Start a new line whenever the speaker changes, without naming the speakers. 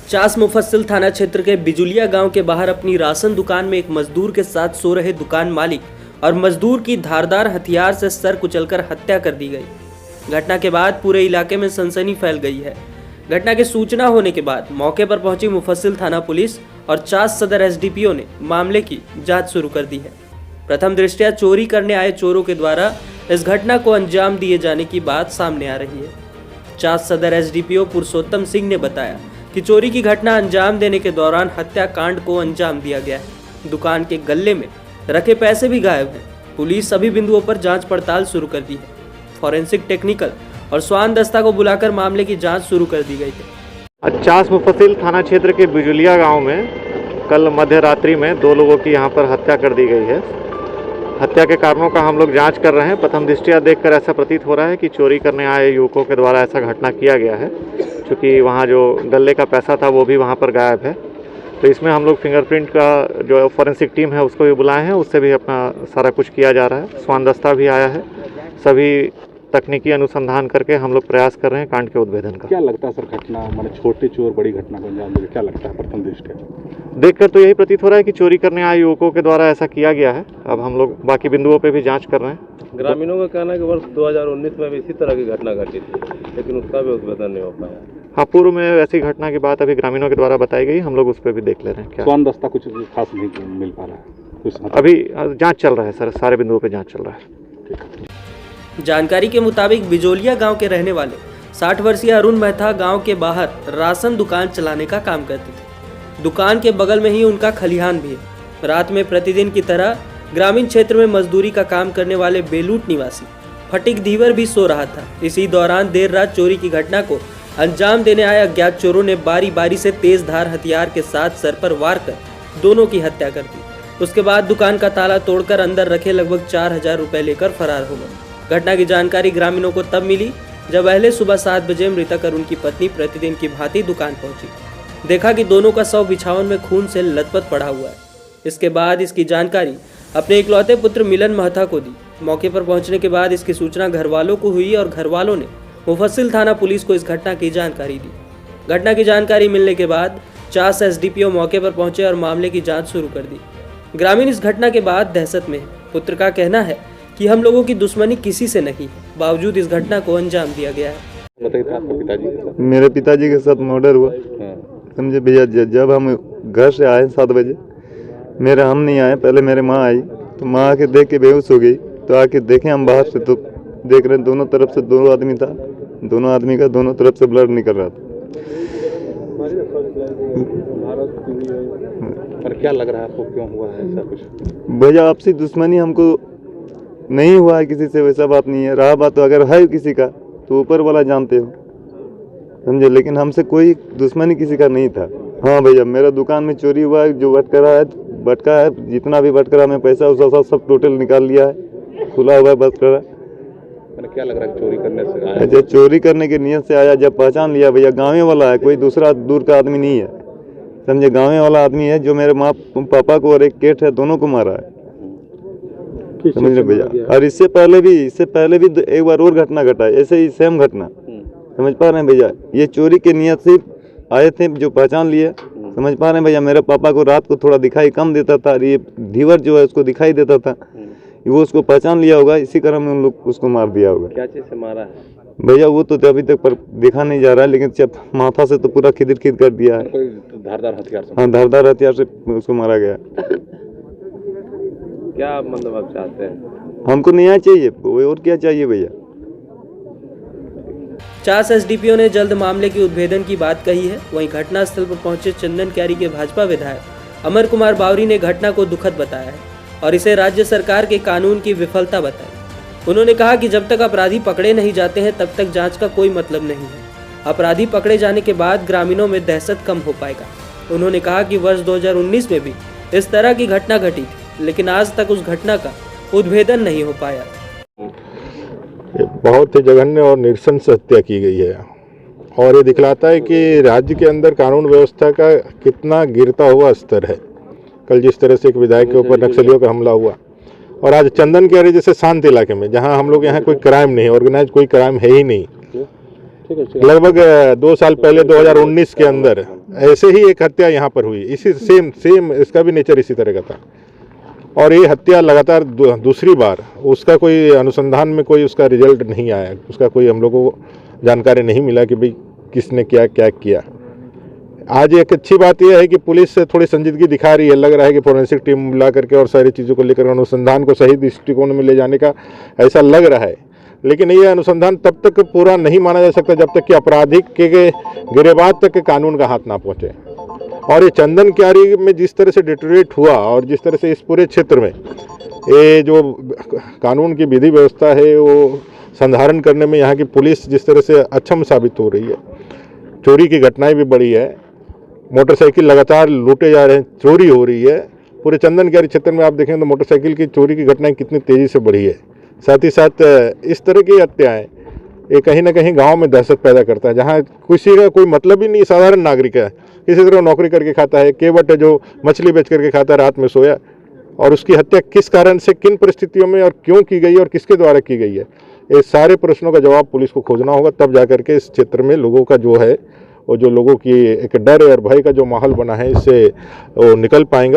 चास मुफस्सिल थाना क्षेत्र के बिजुलिया गांव के बाहर अपनी राशन दुकान में एक मजदूर के साथ सो रहे दुकान मालिक और मजदूर की धारदार हथियार से सर कुचलकर हत्या कर दी गई। घटना के बाद पूरे इलाके में सनसनी फैल गई है। घटना की सूचना होने के बाद मौके पर पहुंची मुफस्सिल थाना पुलिस और चास सदर एसडीपीओ ने मामले की जांच शुरू कर दी है। प्रथम दृष्टया चोरी करने आए चोरों के द्वारा इस घटना को अंजाम दिए जाने की बात सामने आ रही है। चास सदर एसडीपीओ पुरुषोत्तम सिंह ने बताया कि चोरी की घटना अंजाम देने के दौरान हत्याकांड को अंजाम दिया गया है। दुकान के गल्ले में रखे पैसे भी गायब हैं। पुलिस सभी बिंदुओं पर जांच पड़ताल शुरू कर दी है। फॉरेंसिक, टेक्निकल और स्वान दस्ता को बुलाकर मामले की जांच शुरू कर दी गई है।
चास मुफस्सिल थाना क्षेत्र के बिजुलिया गांव में कल मध्य रात्रि में 2 लोगों की यहां पर हत्या कर दी गई है। हत्या के कारणों का हम लोग जांच कर रहे हैं। प्रथम दृष्टया देखकर ऐसा प्रतीत हो रहा है कि चोरी करने आए युवकों के द्वारा ऐसा घटना किया गया है, क्योंकि वहाँ जो गले का पैसा था वो भी वहाँ पर गायब है। तो इसमें हम लोग फिंगरप्रिंट का जो फॉरेंसिक टीम है उसको भी बुलाए हैं, उससे भी अपना सारा कुछ किया जा रहा है। स्वान दस्ता भी आया है। सभी तकनीकी अनुसंधान करके हम लोग प्रयास कर रहे हैं कांड के उद्भेदन का।
क्या लगता है सर, घटना माने छोटे चोर बड़ी घटना को अंजाम देंगे, क्या लगता है प्रथम दृष्टया
देखकर? तो यही प्रतीत हो रहा है कि चोरी करने आए युवकों के द्वारा ऐसा किया गया है। अब हम लोग बाकी बिंदुओं पे भी जांच कर रहे हैं।
ग्रामीणों का कहना है कि वर्ष 2019 में भी इसी तरह की घटना घटी थी, लेकिन उसका भी उद्भेदन नहीं हो पाया।
हाँ, पूर्व में ऐसी घटना की बात अभी ग्रामीणों के द्वारा बताई गई। हम लोग उस पर भी देख ले रहे हैं। क्या
स्वान दस्ता कुछ खास नहीं मिल पा रहा है? कुछ
अभी जांच चल रहा है सर, सारे बिंदुओं पे जांच चल रहा है।
जानकारी के मुताबिक बिजोलिया गांव के रहने वाले 60 वर्षीय अरुण मेहता गांव के बाहर राशन दुकान चलाने का काम करते थे। दुकान के बगल में ही उनका खलिहान भी है। रात में प्रतिदिन की तरह ग्रामीण क्षेत्र में मजदूरी का काम करने वाले बेलूट निवासी फटिक धीवर भी सो रहा था। इसी दौरान देर रात चोरी की घटना को अंजाम देने आए अज्ञात चोरों ने बारी बारी से तेज धार हथियार के साथ सर पर वार कर दोनों की हत्या कर दी। उसके बाद दुकान का ताला तोड़कर अंदर रखे लगभग 4000 रुपए लेकर फरार हो गए। घटना की जानकारी ग्रामीणों को तब मिली जब अहले सुबह 7 बजे मृतक और उनकी पत्नी प्रतिदिन की भांति दुकान पहुंची। देखा कि दोनों का शव बिछावन में खून से लथपथ पड़ा हुआ है। इसके बाद इसकी जानकारी अपने इकलौते पुत्र मिलन महता को दी। मौके पर पहुंचने के बाद इसकी सूचना घर वालों को हुई और घर वालों ने मुफस्सिल थाना पुलिस को इस घटना की जानकारी दी। घटना की जानकारी मिलने के बाद चास एसडीपीओ मौके पर पहुंचे और मामले की जाँच शुरू कर दी। ग्रामीण इस घटना के बाद दहशत में है। पुत्र का कहना है कि हम लोगों की दुश्मनी किसी से नहीं, बावजूद इस घटना को अंजाम दिया गया है।
मेरे पिताजी के साथ मर्डर हुआ। समझे भैया, जब हम घर से आए 7 बजे, हम नहीं आए, पहले मेरे माँ आई, तो माँ आके देख के बेहोश हो गई। तो आके देखे हम बाहर से, तो देख रहे दोनों तरफ से 2 आदमी था। दोनों आदमी का दोनों तरफ से ब्लड निकल रहा था।
पर क्या लग रहा है आपको, क्यों हुआ है ऐसा कुछ?
भैया, आपसी दुश्मनी हमको नहीं हुआ है किसी से, वैसा बात नहीं है। रहा बात तो अगर है किसी का तो ऊपर वाला जानते हो, समझे, लेकिन हमसे कोई दुश्मनी किसी का नहीं था। हाँ भैया, मेरा दुकान में चोरी हुआ है। जो बटका है, जितना भी बटकरा में पैसा उसका सब टोटल निकाल लिया है। खुला हुआ है बटकरा।
क्या लग रहा है चोरी करने से आया?
जब चोरी करने की नीयत से आया, जब पहचान लिया भैया गाँव वाला है, कोई दूसरा दूर का आदमी नहीं है, समझे, गाँव वाला आदमी है जो मेरे माँ पापा को और एक केट है, दोनों को मारा है, समझ रहे भैया। और इससे पहले भी एक बार और घटना घटा है, ऐसे ही सेम घटना, समझ पा रहे हैं भैया। ये चोरी के नियत से आए थे, जो पहचान लिए, समझ पा रहे हैं भैया। मेरे पापा को रात को थोड़ा दिखाई कम देता था, ये धीवर जो है उसको दिखाई देता था, वो उसको पहचान लिया होगा, इसी कारण में उन लोग उसको मार दिया होगा।
क्या चीज से मारा है
भैया? वो तो अभी तक पर देखा नहीं जा रहा है, लेकिन जब माथा से तो पूरा खिदिर कर दिया है।
धारदार हथियार से?
हाँ, धारदार हथियार से उसको मारा गया।
क्या मतलब आप चाहते हैं?
हमको न्याय चाहिए, और क्या चाहिए भैया।
चास एसडीपीओ ने जल्द मामले की उद्भेदन की बात कही है। वहीं घटनास्थल पर पहुंचे चंदन क्यारी के भाजपा विधायक अमर कुमार बावरी ने घटना को दुखद बताया है और इसे राज्य सरकार के कानून की विफलता बताई। उन्होंने कहा कि जब तक अपराधी पकड़े नहीं जाते हैं तब तक जांच का कोई मतलब नहीं है। अपराधी पकड़े जाने के बाद ग्रामीणों में दहशत कम हो पाएगा। उन्होंने कहा कि वर्ष 2019 में भी इस तरह की घटना घटी थी, लेकिन आज तक उस घटना का उद्भेदन नहीं हो पाया।
बहुत ही जघन्य और निरसंस हत्या की गई है और ये दिखलाता है कि राज्य के अंदर कानून व्यवस्था का कितना गिरता हुआ स्तर है। कल जिस तरह से एक विधायक के ऊपर नक्सलियों का हमला हुआ और आज चंदन क्यारी जैसे शांत इलाके में, जहां हम लोग यहाँ कोई क्राइम नहीं, ऑर्गेनाइज कोई क्राइम है ही नहीं। लगभग 2 साल पहले 2019 के अंदर ऐसे ही एक हत्या यहाँ पर हुई, इसी सेम इसका भी नेचर इसी तरह का था। और ये हत्या लगातार दूसरी बार, उसका कोई अनुसंधान में कोई उसका रिजल्ट नहीं आया, उसका कोई हम लोगों को जानकारी नहीं मिला कि भाई किसने क्या किया। आज एक अच्छी बात यह है कि पुलिस से थोड़ी संजीदगी दिखा रही है, लग रहा है कि फोरेंसिक टीम मिला करके और सारी चीज़ों को लेकर अनुसंधान को सही दृष्टिकोण में ले जाने का ऐसा लग रहा है। लेकिन ये अनुसंधान तब तक पूरा नहीं माना जा सकता जब तक कि आपराधिक के गिरेबान तक के कानून का हाथ ना पहुँचे। और ये चंदन क्यारी में जिस तरह से डिटोरेट हुआ और जिस तरह से इस पूरे क्षेत्र में ये जो कानून की विधि व्यवस्था है वो संधारण करने में यहाँ की पुलिस जिस तरह से अक्षम साबित हो रही है, चोरी की घटनाएं भी बढ़ी है, मोटरसाइकिल लगातार लूटे जा रहे हैं, चोरी हो रही है। पूरे चंदन क्यारी क्षेत्र में आप देखें तो मोटरसाइकिल की चोरी की घटनाएं कितनी तेज़ी से बढ़ी है। साथ ही साथ इस तरह की हत्याएं ये कहीं ना कहीं गांव में दहशत पैदा करता है, जहां किसी का कोई मतलब ही नहीं, साधारण नागरिक है, किसी तरह नौकरी करके खाता है, केवट है जो मछली बेच करके खाता है, रात में सोया, और उसकी हत्या किस कारण से, किन परिस्थितियों में और क्यों की गई और किसके द्वारा की गई है, ये सारे प्रश्नों का जवाब पुलिस को खोजना होगा। तब जाकर के इस क्षेत्र में लोगों का जो है, वो जो लोगों की एक डर और भय का जो माहौल बना है, इससे वो निकल पाएंगे।